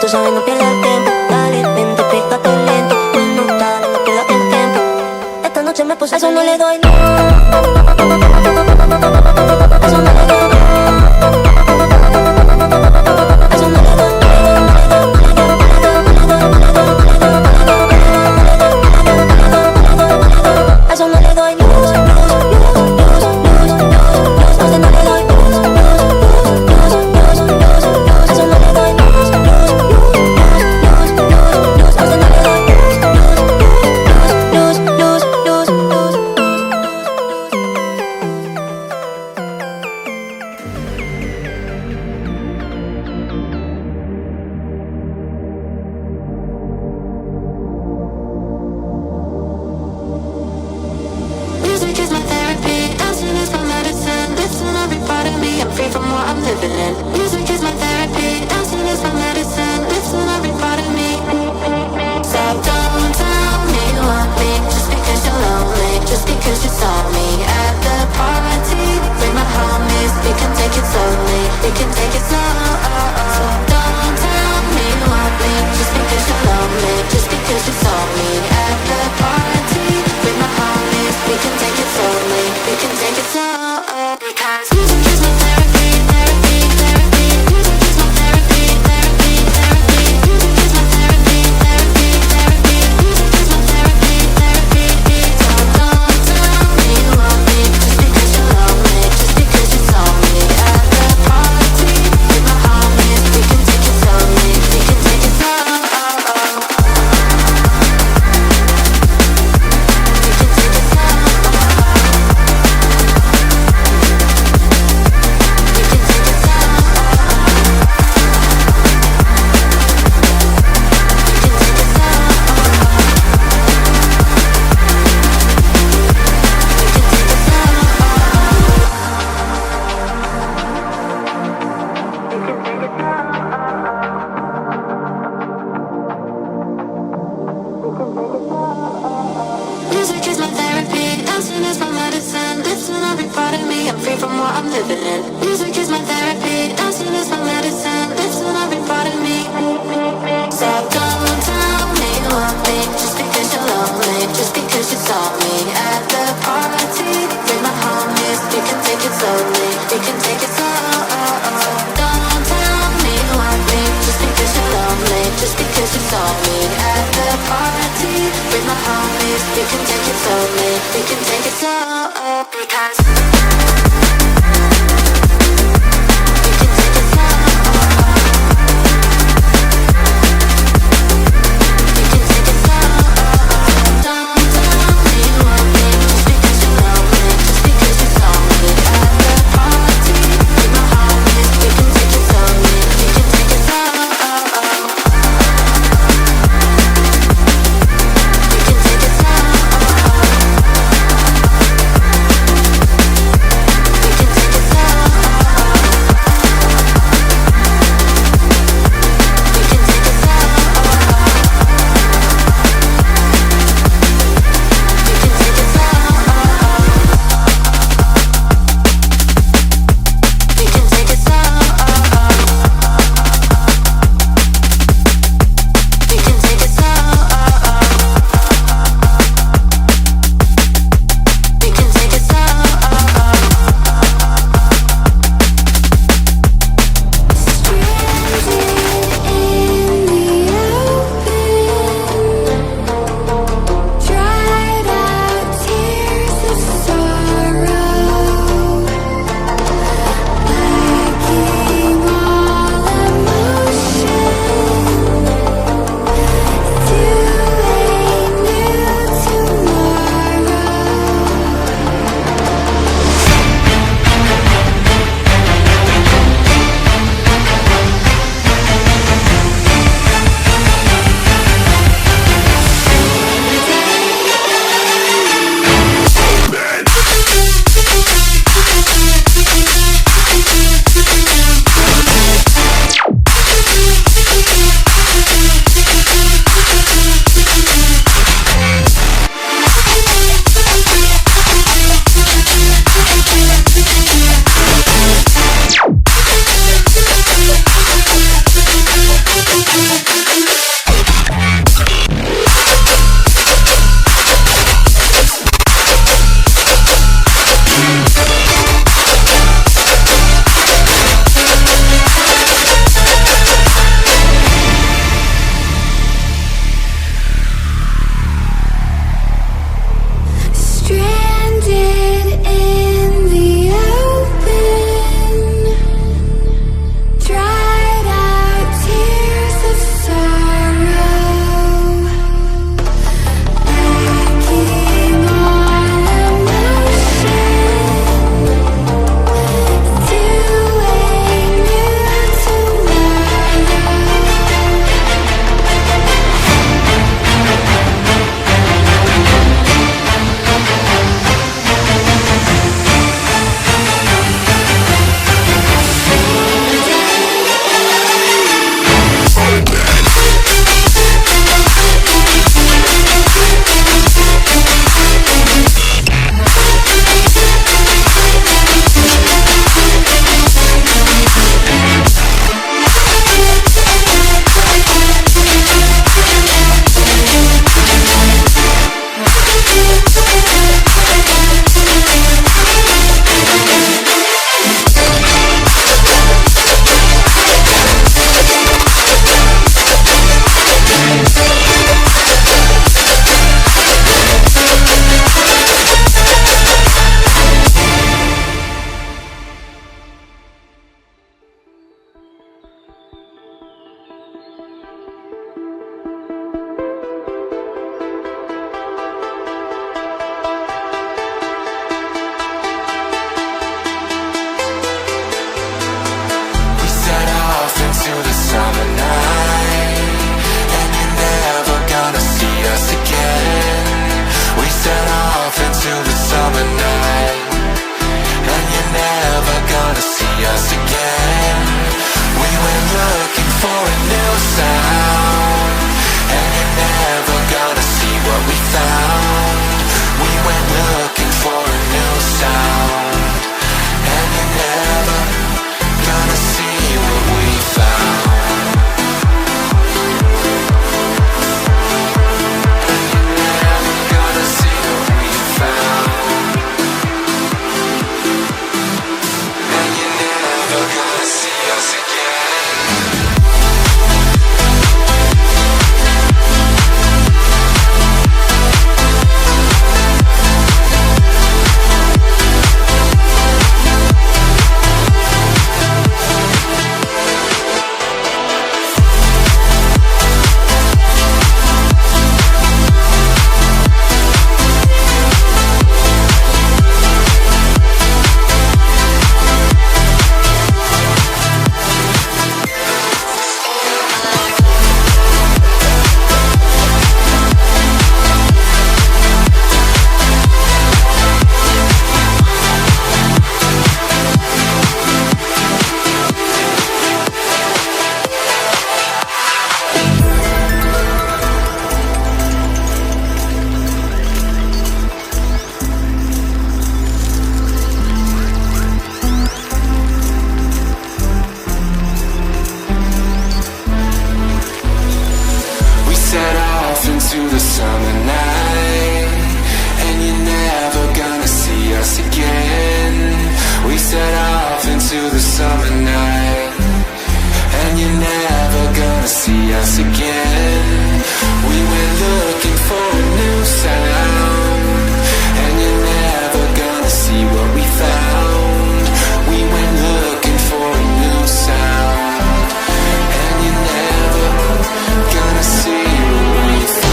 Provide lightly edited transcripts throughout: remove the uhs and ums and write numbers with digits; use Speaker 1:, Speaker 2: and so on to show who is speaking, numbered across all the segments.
Speaker 1: tú sabes, no pierdas el tiempo. Dale, vente, pégate lento. Bueno, dale, no pierdas el tiempo. Esta noche me puse, eso no le doy, no. Eso no le doy, eso no le doy. Eso no le doy luz, luz, luz, luz, luz, luz, luz, no le doy luz, luz, luz, luz, luz, luz, eso no le doy luz, luz, luz, luz, luz, luz, eso no le doy luz, luz, luz, luz, luz, luz. Music is my therapy, dancing is my medicine. Lifting every part of me, I'm free from what I'm living in. Music is my therapy, dancing is my medicine. Lifting every part of me. So don't tell me you want me, just because you're lonely, just because you saw me at the party. Bring my homies, we can take it slowly, we can take it slow. So don't tell me you want me, just because you're lonely, just because you saw me at the party. Bring my homies, we can take it slowly, we can take it slow. Because music is my therapy, therapy, therapy. Music is my therapy, therapy, therapy. Music is my therapy, therapy, therapy. Music is my therapy, therapy. So don't tell me you want me, just because you're lonely, just because you saw me at the party. Bring my homies, we can take it slowly, we can take it slow. Music is my therapy, dancing is my medicine. Lifting every part of me, I'm free from what I'm living in. Music is my therapy, dancing is my medicine. Lifting every part of me. So don't tell me you want me, just because you're lonely, just because you saw me at the party. Bring my homies, we can take it slowly, we can take it slow. Don't tell me you want me, just because you're lonely, just because you saw me at the party. Bring my homies, we can take it slowly, we can take it slow. Because for a new sound, and you're never gonna see what we found. We went looking for a new sound, and you're never gonna see what we found. Into the summer night, and you're never gonna see us again. We set off into the summer night, and you're never gonna see us again. We went looking for a new sound, and you're never gonna see what we found. We went looking for a new sound, and you're never gonna see what we found.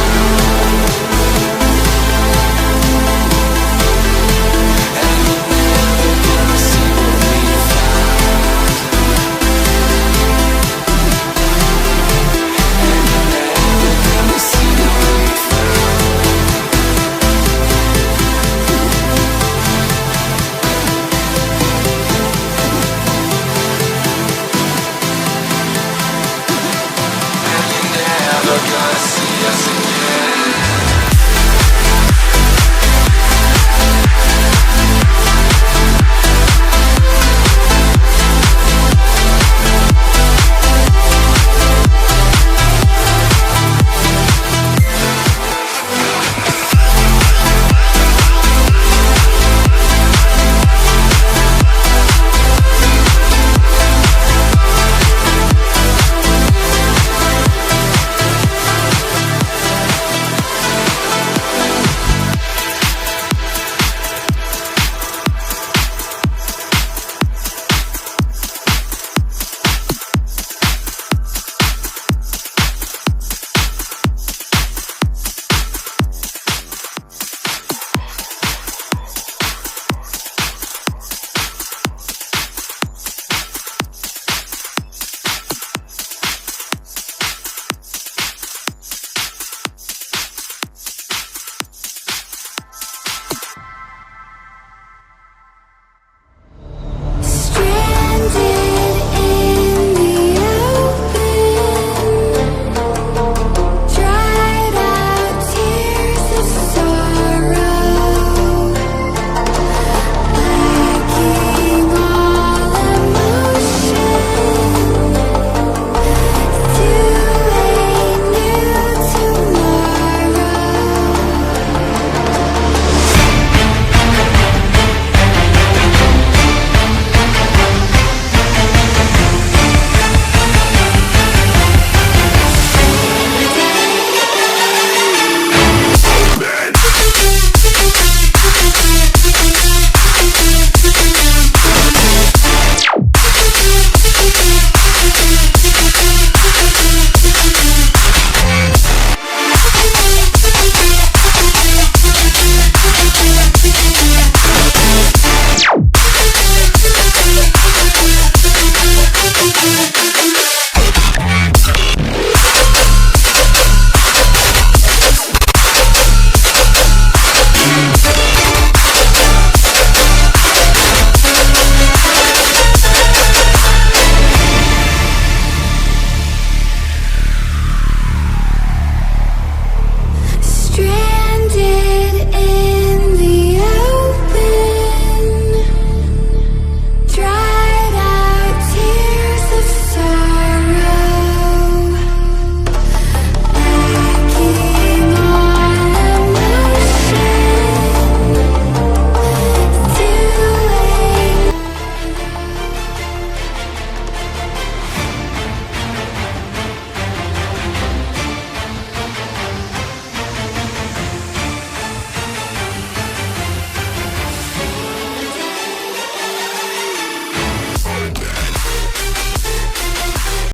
Speaker 1: Gonna see us again.